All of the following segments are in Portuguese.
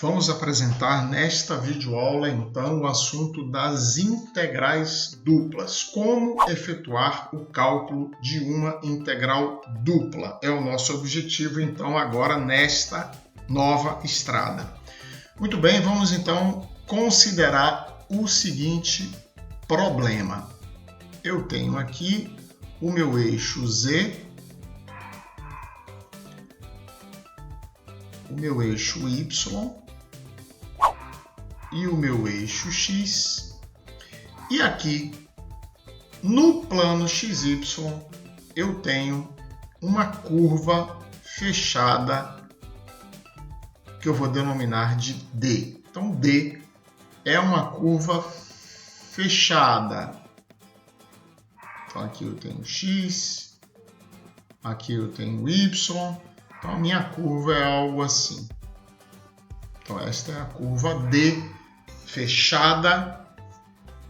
Vamos apresentar nesta videoaula, então, o assunto das integrais duplas. Como efetuar o cálculo de uma integral dupla. É o nosso objetivo, então, agora nesta nova estrada. Muito bem, vamos, então, considerar o seguinte problema. Eu tenho aqui o meu eixo Z, o meu eixo Y e o meu eixo X. E aqui, no plano XY, eu tenho uma curva fechada que eu vou denominar de D. Então, D é uma curva fechada. Então, aqui eu tenho X, aqui eu tenho Y. Então, a minha curva é algo assim. Então, esta é a curva D fechada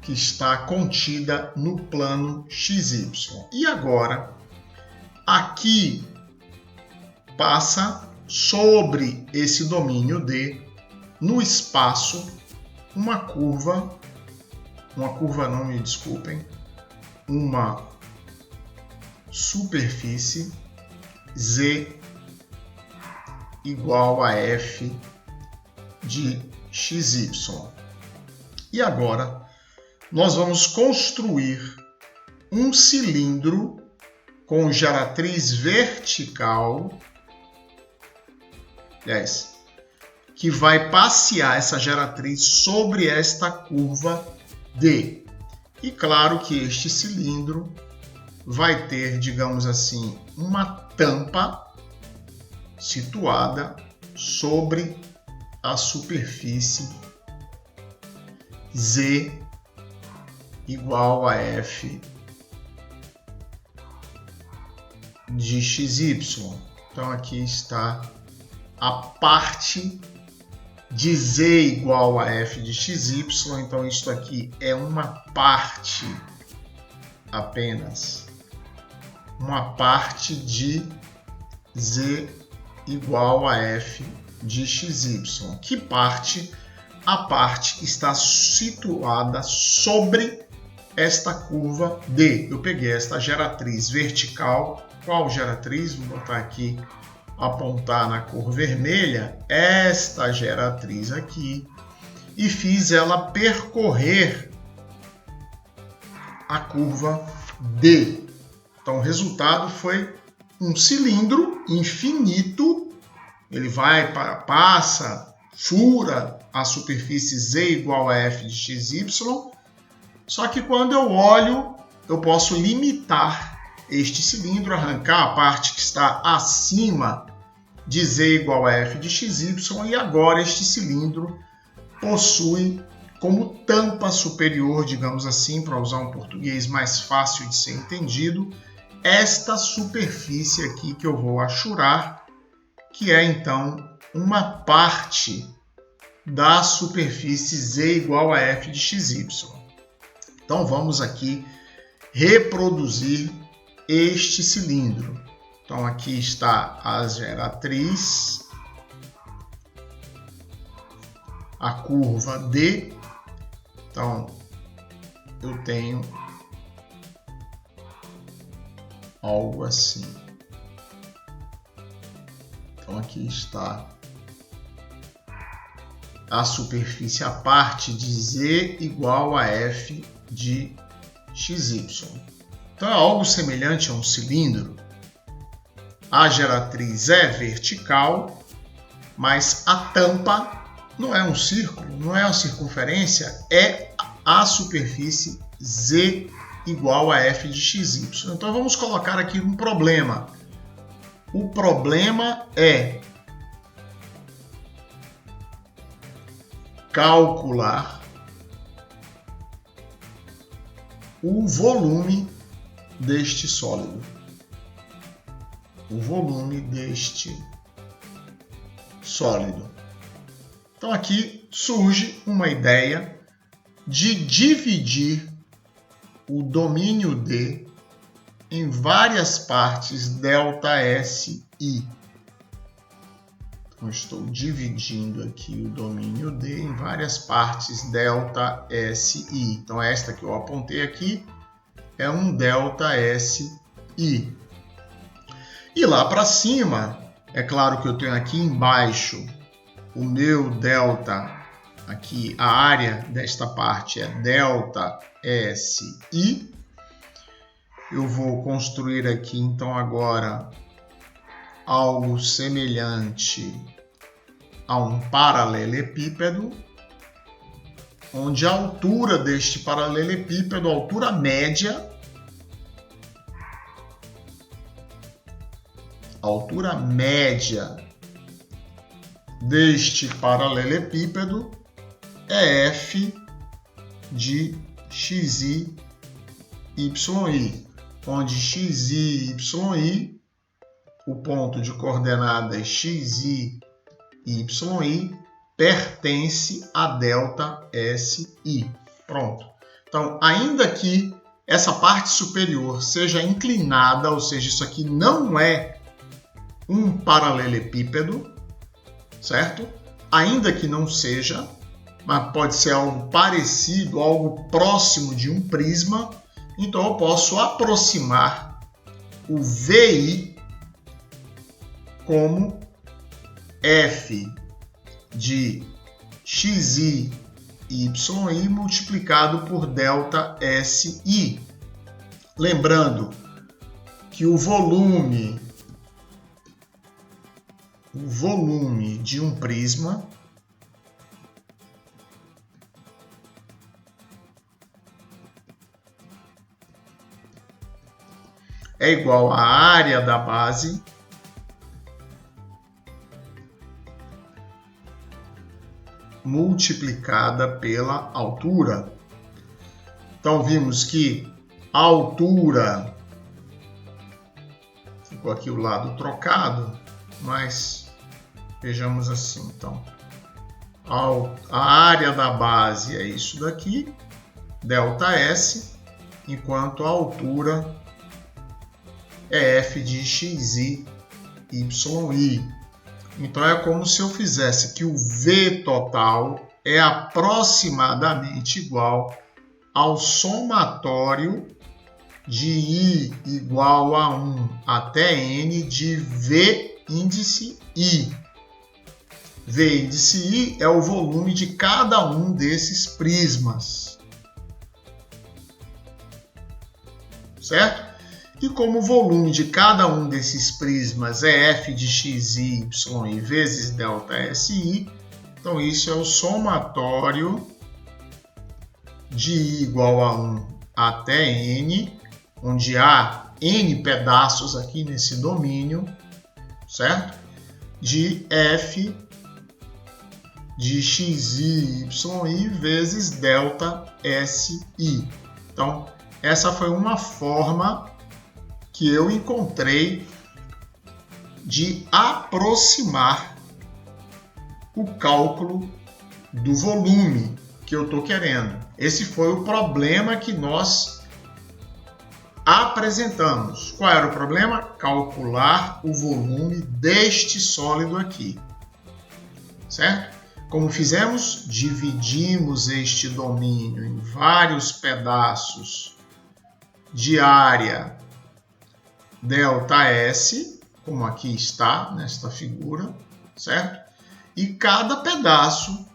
que está contida no plano XY. E agora, aqui passa sobre esse domínio D, no espaço, uma superfície Z igual a F de XY. E agora, nós vamos construir um cilindro com geratriz vertical, que vai passear essa geratriz sobre esta curva D. E claro que este cilindro vai ter, digamos assim, uma tampa situada sobre a superfície Z igual a F de XY. Então, aqui está a parte de Z igual a F de XY. Então, isso aqui é uma parte apenas. Uma parte de Z igual a F de XY. Que parte? A parte que está situada sobre esta curva D. Eu peguei esta geratriz vertical. Qual geratriz? Vou botar aqui, apontar na cor vermelha, esta geratriz aqui, e fiz ela percorrer a curva D. Então, o resultado foi um cilindro infinito. Ele vai, passa, fura a superfície Z igual a F de XY. Só que quando eu olho, eu posso limitar este cilindro, arrancar a parte que está acima de Z igual a F de XY, e agora este cilindro possui como tampa superior, digamos assim, para usar um português mais fácil de ser entendido, esta superfície aqui que eu vou achurar, que é então uma parte da superfície Z igual a F de XY. Então vamos aqui reproduzir este cilindro. Então aqui está a geratriz, a curva D. Então eu tenho algo assim. Então aqui está a superfície, a parte de Z igual a F de XY. Então é algo semelhante a um cilindro. A geratriz é vertical, mas a tampa não é um círculo, não é uma circunferência, é a superfície Z igual a F de XY. Então vamos colocar aqui um problema. O problema é calcular o volume deste sólido. O volume deste sólido. Então aqui surge uma ideia de dividir o domínio D em várias partes ΔSI. Eu estou dividindo aqui o domínio D em várias partes ΔSI. Então, esta que eu apontei aqui é um ΔSI. E lá para cima, é claro que eu tenho aqui embaixo o meu delta, aqui a área desta parte é ΔSI. Eu vou construir aqui então agora algo semelhante a um paralelepípedo, onde a altura deste paralelepípedo, a altura média, deste paralelepípedo é f de xi, yi, onde xi, yi, o ponto de coordenadas xi e yi, pertence a ΔSI. Pronto. Então, ainda que essa parte superior seja inclinada, ou seja, isso aqui não é um paralelepípedo, certo? Ainda que não seja, mas pode ser algo parecido, algo próximo de um prisma, então eu posso aproximar o VI como f de xi e yi multiplicado por ΔSI. Lembrando que o volume de um prisma é igual à área da base multiplicada pela altura. Então, vimos que a altura, ficou aqui o lado trocado, mas vejamos assim, então, a área da base é isso daqui, ΔS, enquanto a altura é f de xi, yi. Então, é como se eu fizesse que o V total é aproximadamente igual ao somatório de I igual a 1 até N de V índice I. V índice I é o volume de cada um desses prismas. Certo? E como o volume de cada um desses prismas é f de xi, yi vezes ΔSI, então isso é o somatório de I igual a 1 até N, onde há N pedaços aqui nesse domínio, certo? De f de xi, yi vezes ΔSI. Então, essa foi uma forma que eu encontrei de aproximar o cálculo do volume que eu estou querendo. Esse foi o problema que nós apresentamos. Qual era o problema? Calcular o volume deste sólido aqui. Certo? Como fizemos? Dividimos este domínio em vários pedaços de área ΔS, como aqui está nesta figura, certo? E cada pedaço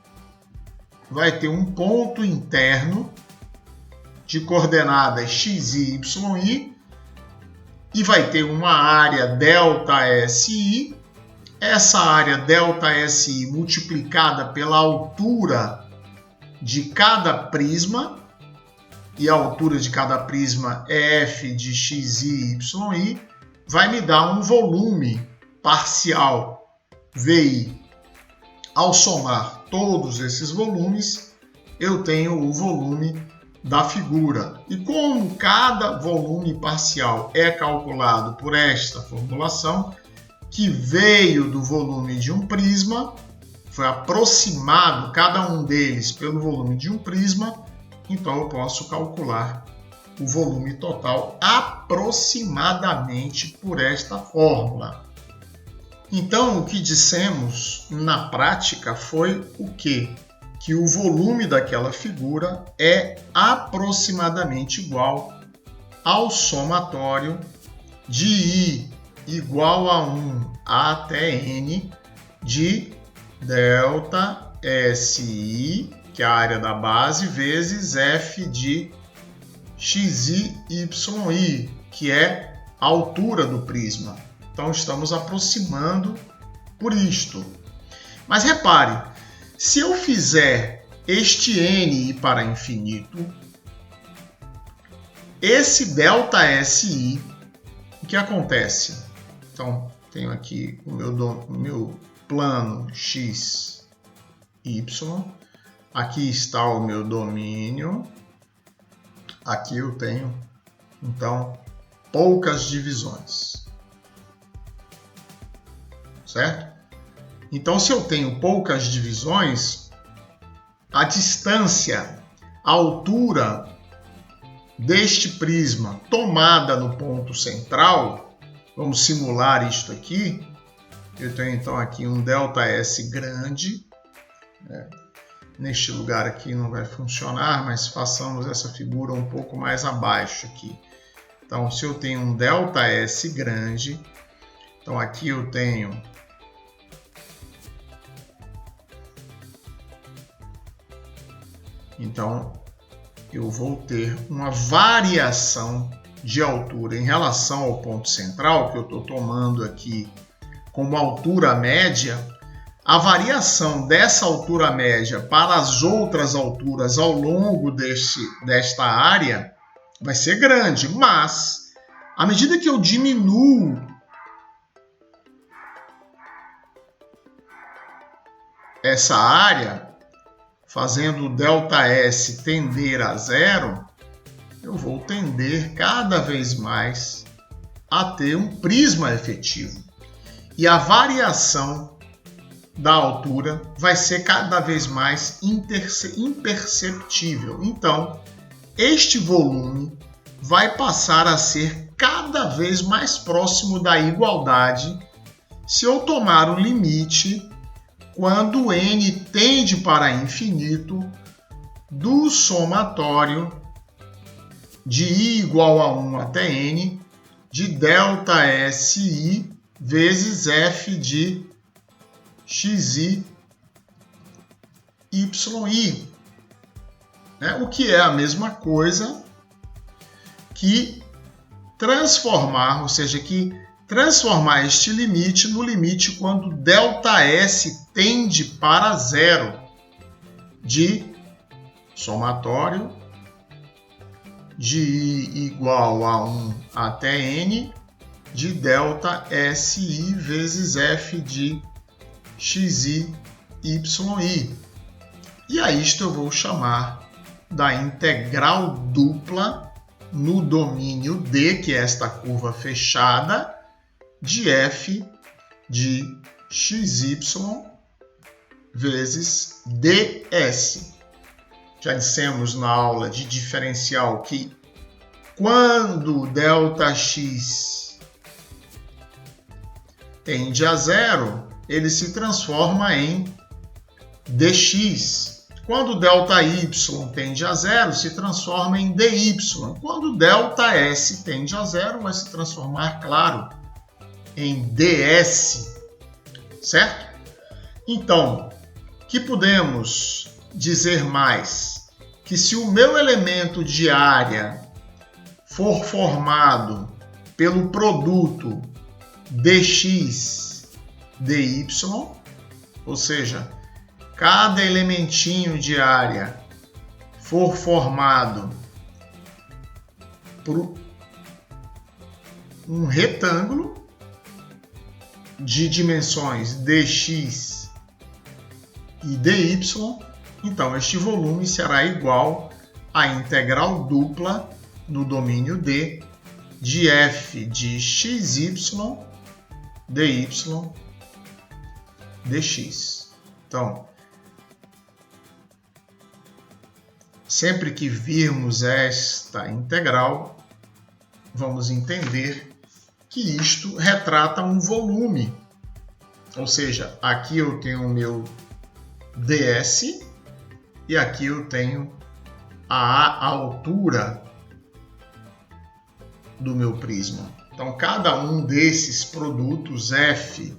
vai ter um ponto interno de coordenadas xi, yi e vai ter uma área ΔSI. Essa área ΔSI multiplicada pela altura de cada prisma, e a altura de cada prisma é f de xi, yi, vai me dar um volume parcial VI. Ao somar todos esses volumes, eu tenho o volume da figura. E como cada volume parcial é calculado por esta formulação, que veio do volume de um prisma, foi aproximado cada um deles pelo volume de um prisma, então eu posso calcular o volume total aproximadamente por esta fórmula. Então, o que dissemos na prática foi o quê? Que o volume daquela figura é aproximadamente igual ao somatório de I igual a 1 até N de delta SI, que é a área da base, vezes F de XI, YI, que é a altura do prisma. Então, estamos aproximando por isto. Mas repare, se eu fizer este N ir para infinito, esse ΔSI, o que acontece? Então, tenho aqui o meu plano X, Y. Aqui está o meu domínio. Aqui eu tenho, então, poucas divisões. Certo? Então, se eu tenho poucas divisões, a distância, a altura deste prisma tomada no ponto central, vamos simular isto aqui. Eu tenho então aqui um ΔS grande. Neste lugar aqui não vai funcionar, mas façamos essa figura um pouco mais abaixo aqui. Então, se eu tenho um ΔS grande, então aqui eu tenho eu vou ter uma variação de altura em relação ao ponto central, que eu estou tomando aqui como altura média. A variação dessa altura média para as outras alturas ao longo desta área vai ser grande, mas à medida que eu diminuo essa área, fazendo o ΔS tender a zero, eu vou tender cada vez mais a ter um prisma efetivo. E a variação da altura vai ser cada vez mais imperceptível. Então, este volume vai passar a ser cada vez mais próximo da igualdade se eu tomar o limite quando n tende para infinito do somatório de I igual a 1 até N de ΔSI vezes F de XI, YI. O que é a mesma coisa que transformar, ou seja, que transformar este limite no limite quando ΔS tende para zero de somatório de I igual a 1 até N de ΔSI vezes F de XI, YI. E a isto eu vou chamar da integral dupla no domínio D, que é esta curva fechada, de F de XY vezes ds. Já dissemos na aula de diferencial que quando ΔX tende a zero, ele se transforma em dx. Quando ΔY tende a zero, se transforma em dy. Quando ΔS tende a zero, vai se transformar, claro, em ds. Certo? Então, que podemos dizer mais? Que se o meu elemento de área for formado pelo produto dx, dy, ou seja, cada elementinho de área for formado por um retângulo de dimensões dx e dy, então este volume será igual à integral dupla no domínio D de f de xy dy dx. Então, sempre que virmos esta integral, vamos entender que isto retrata um volume Ou seja, aqui eu tenho o meu ds e aqui eu tenho a altura do meu prisma. Então, cada um desses produtos f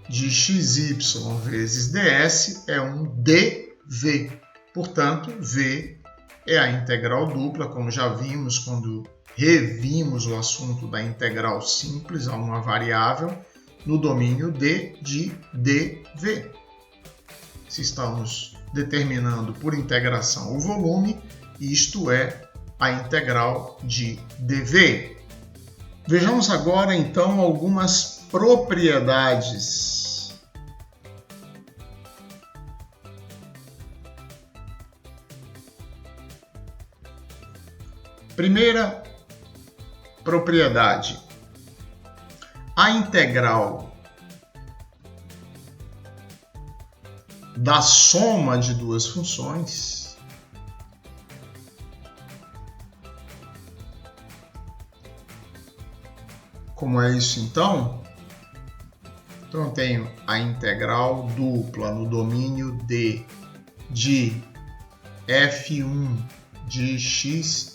de xy vezes ds é um dv. Portanto, v é a integral dupla, como já vimos quando revimos o assunto da integral simples a uma variável no domínio d de dv. Se estamos determinando por integração o volume, isto é a integral de dv. Vejamos agora, então, algumas propriedades. Primeira propriedade: a integral da soma de duas funções como é isso então? Então eu tenho a integral dupla no domínio D de f1 de xy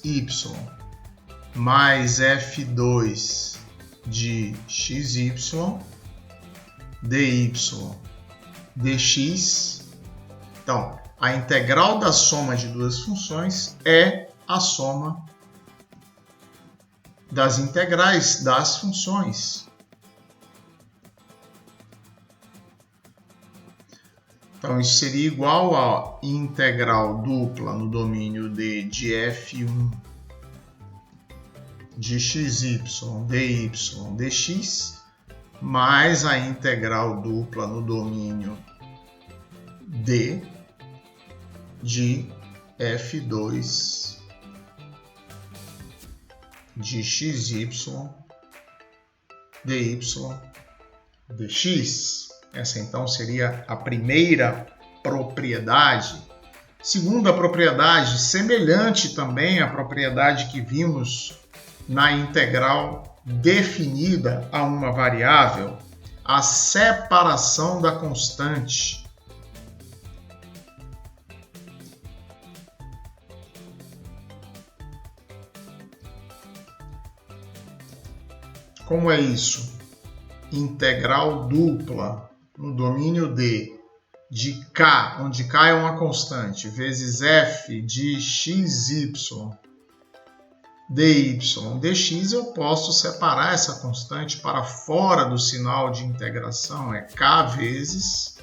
mais f2 de xy dy dx. Então, a integral da soma de duas funções é a soma das integrais das funções. Então, isso seria igual a integral dupla no domínio D de f1 de xy dy dx mais a integral dupla no domínio D de f2 de xy dy dx. Essa então seria a primeira propriedade. Segunda propriedade, semelhante também à propriedade que vimos na integral definida a uma variável, a separação da constante. Como é isso? Integral dupla no domínio D de k, onde k é uma constante, vezes f de xy dy dx, eu posso separar essa constante para fora do sinal de integração, é k vezes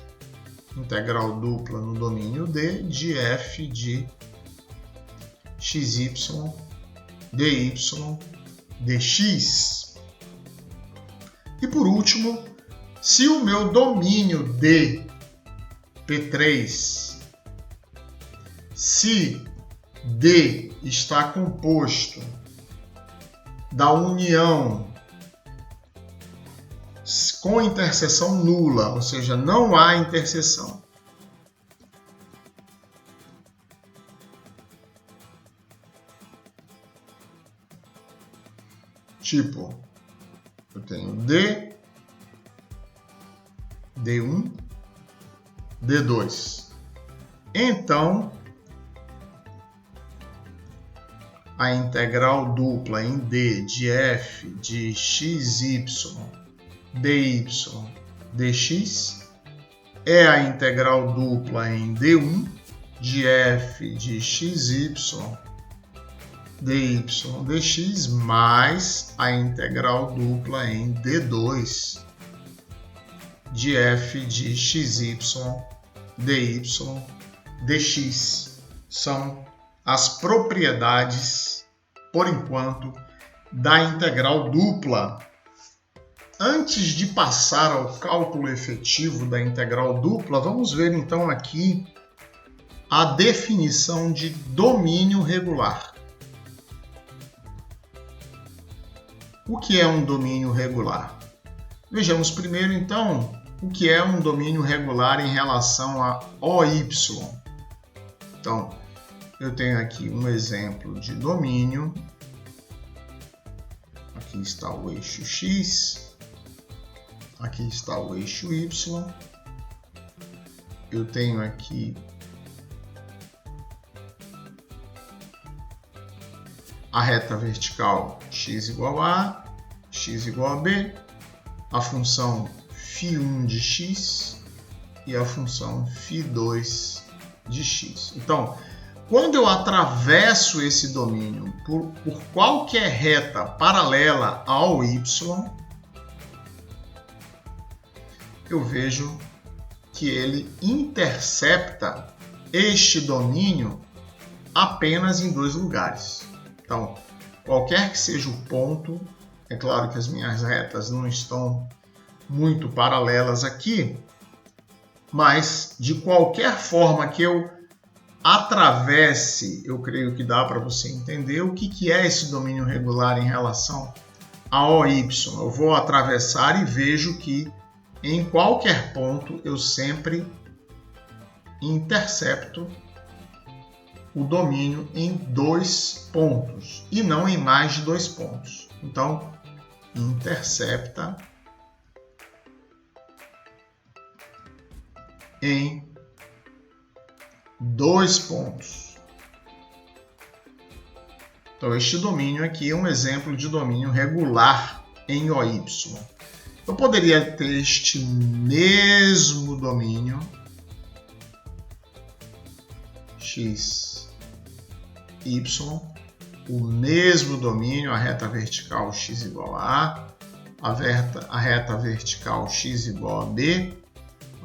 integral dupla no domínio D de f de xy dy dx. E por último, se o meu domínio D, P3, se D está composto da união com interseção nula, ou seja, não há interseção. Tipo, eu tenho D, D1, D2. Então, a integral dupla em D de f de xy dy dx é a integral dupla em D1 de f de xy dy dx mais a integral dupla em D2 de f de xy dy dx. São as propriedades, por enquanto, da integral dupla. Antes de passar ao cálculo efetivo da integral dupla, vamos ver então aqui a definição de domínio regular. O que é um domínio regular? Vejamos primeiro então o que é um domínio regular em relação a OY. Então, eu tenho aqui um exemplo de domínio. Aqui está o eixo X. aqui está o eixo Y, eu tenho aqui a reta vertical x igual a x igual a b, a função φ1 de x e a função φ2 de x. Então, quando eu atravesso esse domínio por qualquer reta paralela ao y, eu vejo que ele intercepta este domínio apenas em dois lugares. Então, qualquer que seja o ponto, é claro que as minhas retas não estão muito paralelas aqui, mas de qualquer forma que eu atravesse, eu creio que dá para você entender o que é esse domínio regular em relação a OY. Eu vou atravessar e vejo que em qualquer ponto eu sempre intercepto o domínio em dois pontos e não em mais de dois pontos. Então, intercepta em dois pontos. Então, este domínio aqui é um exemplo de domínio regular em OY. Eu poderia ter este mesmo domínio x, y, o mesmo domínio, a reta vertical x igual a reta vertical x igual a b,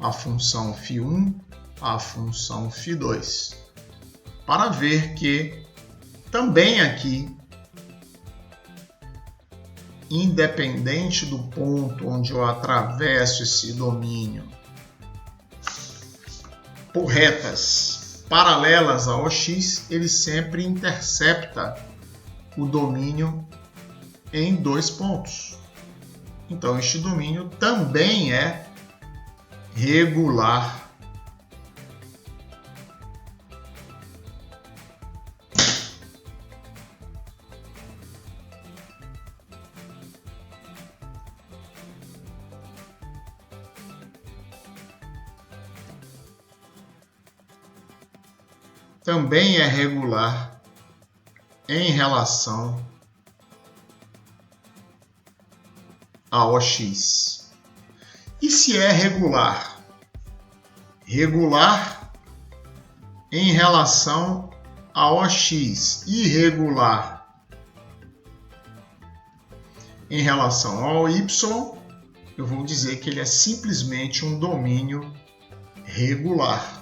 a função φ1, a função φ2, para ver que também aqui, independente do ponto onde eu atravesso esse domínio por retas paralelas ao x, ele sempre intercepta o domínio em dois pontos. Então, este domínio também é regular. Também é regular em relação a OX. E se é regular? Regular em relação a OX, irregular em relação ao Y, eu vou dizer que ele é simplesmente um domínio regular.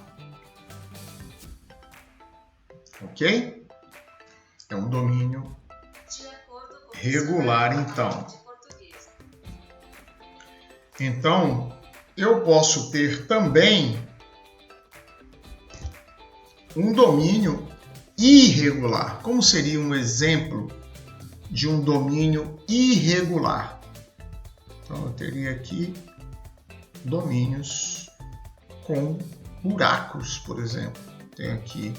Ok? É um domínio regular, então. Então, eu posso ter também um domínio irregular. Como seria um exemplo de um domínio irregular? Então, eu teria aqui domínios com buracos, por exemplo. Tenho aqui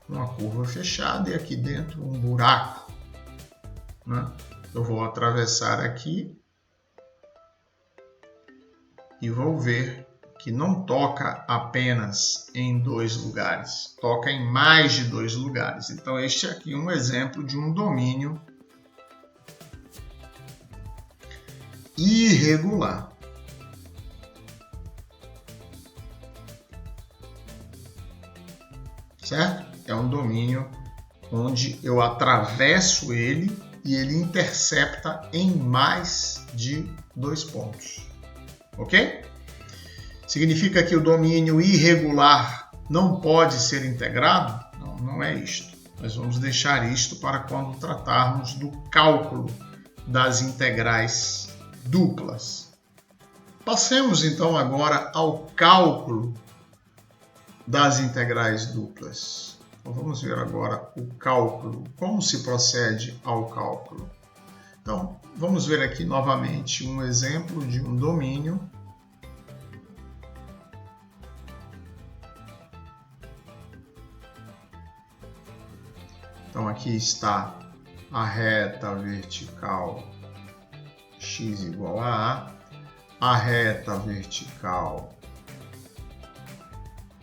uma curva fechada e aqui dentro um buraco, né? Eu vou atravessar aqui e vou ver que não toca apenas em dois lugares, toca em mais de dois lugares. Então, este aqui é um exemplo de um domínio irregular. Certo? É um domínio onde eu atravesso ele e ele intercepta em mais de dois pontos. Ok? Significa que o domínio irregular não pode ser integrado? Não, não é isto. Nós vamos deixar isto para quando tratarmos do cálculo das integrais duplas. Passemos então agora ao cálculo das integrais duplas. Então, vamos ver agora o cálculo, como se procede ao cálculo. Então, vamos ver aqui novamente um exemplo de um domínio. Então, aqui está a reta vertical x igual a a reta vertical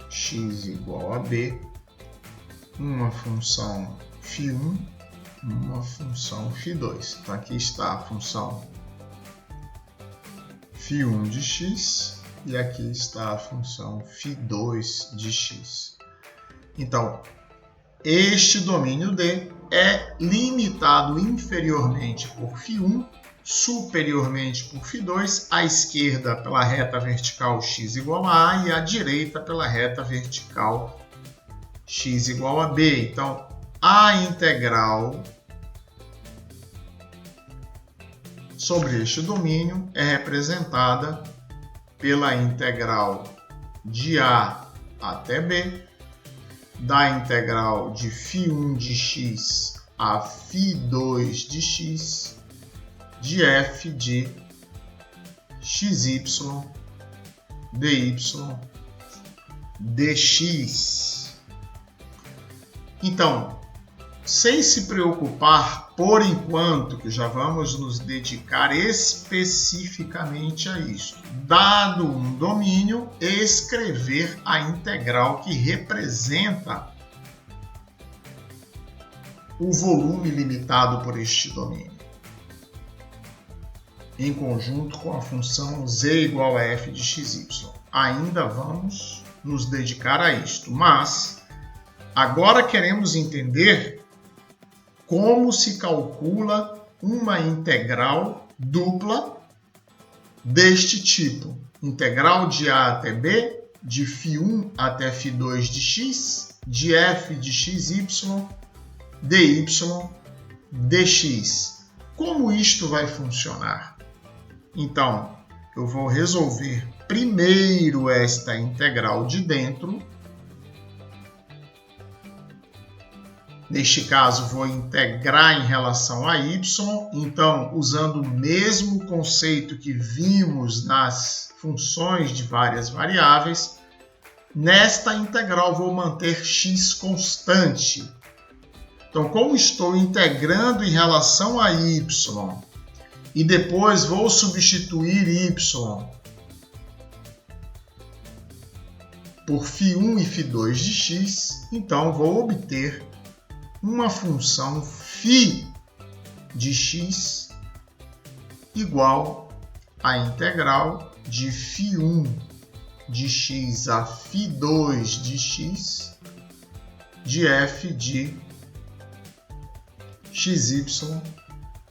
x igual a b, uma função φ1, uma função φ2. Então, aqui está a função φ1 de x e aqui está a função φ2 de x. Então, este domínio D é limitado inferiormente por φ1, superiormente por φ2, à esquerda pela reta vertical x igual a A e à direita pela reta vertical x igual a B. Então, a integral sobre este domínio é representada pela integral de A até B, da integral de φ1 de x a φ2 de x, de f de xy, dy, dx. Então, sem se preocupar por enquanto, que já vamos nos dedicar especificamente a isso, dado um domínio, escrever a integral que representa o volume limitado por este domínio, em conjunto com a função z igual a f de xy. Ainda vamos nos dedicar a isto, mas agora queremos entender como se calcula uma integral dupla deste tipo. Integral de A até B, de φ1 até φ2 de x, de f de xy, dy, dx. Como isto vai funcionar? Então, eu vou resolver primeiro esta integral de dentro. Neste caso, vou integrar em relação a y. Então, usando o mesmo conceito que vimos nas funções de várias variáveis, nesta integral vou manter x constante. Então, como estou integrando em relação a y e depois vou substituir y por φ1 e φ2 de x, então vou obter uma função φ de x igual à integral de φ1 de x a φ2 de x de f de xy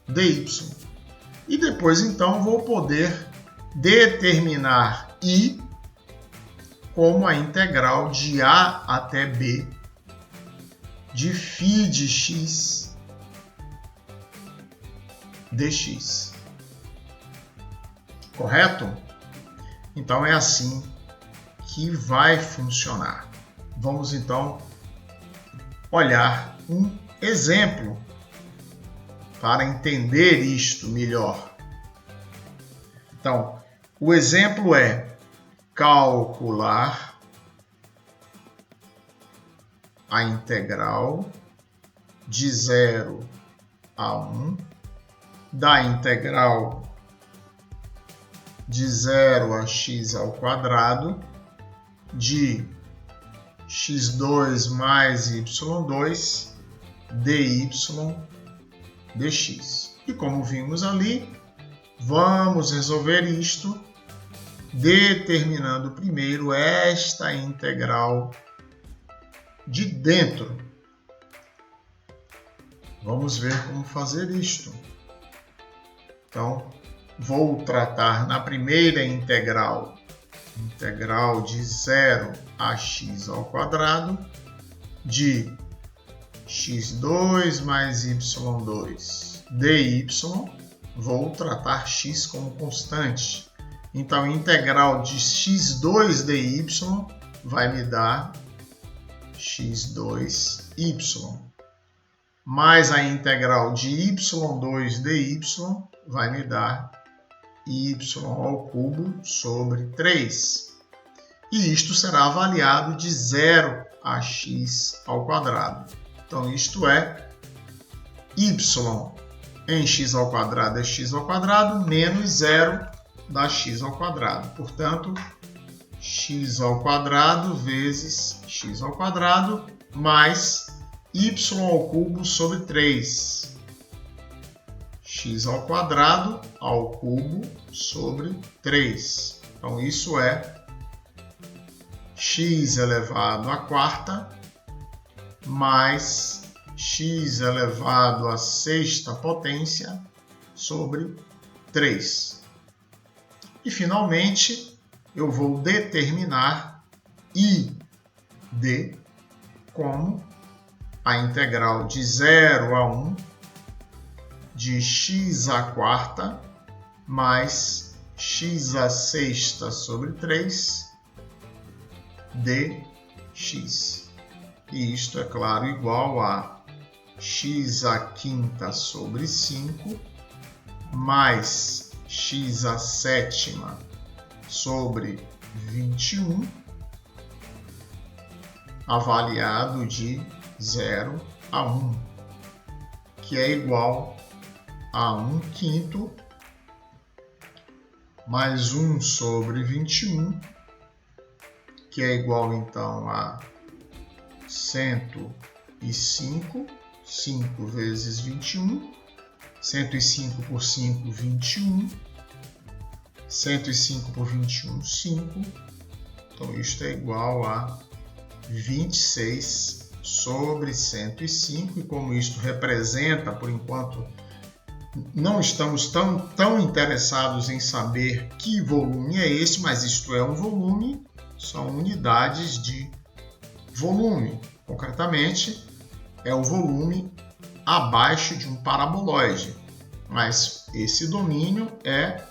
dy. E depois, então, vou poder determinar i como a integral de a até b de φ de x dx. Correto? Então, é assim que vai funcionar. Vamos, então, olhar um exemplo para entender isto melhor. Então, o exemplo é calcular a integral de 0 a 1 da integral de 0 a x ao quadrado de x2 mais y2 dy dx. E como vimos ali, vamos resolver isto determinando primeiro esta integral de dentro. Vamos ver como fazer isto. Então, vou tratar na primeira integral de 0 a x ao quadrado de x2 mais y2 dy. Vou tratar x como constante. Então, a integral de x2 dy vai me dar x2y, mais a integral de y2 dy vai me dar y ao cubo sobre 3. E isto será avaliado de 0 a x ao quadrado. Então, isto é y em x ao quadrado é x ao quadrado menos 0 da x ao quadrado. Portanto, x ao quadrado vezes x ao quadrado mais y ao cubo sobre 3. X ao quadrado ao cubo sobre 3. Então, isso é x elevado à quarta mais x elevado à sexta potência sobre 3. E, finalmente, eu vou determinar I d como a integral de 0 a 1 de x à quarta mais x à sexta sobre 3 dx. E isto, é claro, igual a x à quinta sobre 5 mais x à sétima sobre 21, avaliado de 0 a 1, que é igual a 1/5 mais 1 sobre 21, que é igual, então, a 105, 5 vezes 21, 105 por 5, 21, 105 por 21, 5. Então, isto é igual a 26 sobre 105. E como isto representa, por enquanto, não estamos tão interessados em saber que volume é esse, mas isto é um volume, são unidades de volume. Concretamente, é o volume abaixo de um paraboloide, mas esse domínio é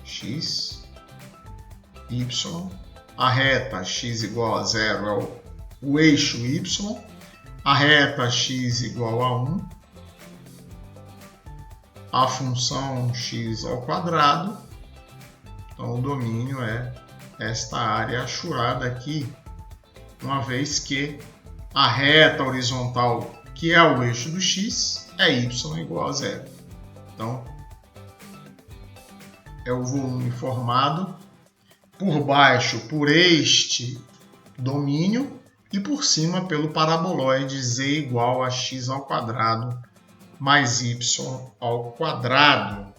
x, y, a reta x igual a 0 é o eixo y, a reta x igual a 1, a função x ao quadrado. Então, o domínio é esta área achurada aqui, uma vez que a reta horizontal, que é o eixo do x, é y igual a 0. Então, é o volume formado por baixo por este domínio e por cima pelo paraboloide z igual a x ao quadrado mais y ao quadrado.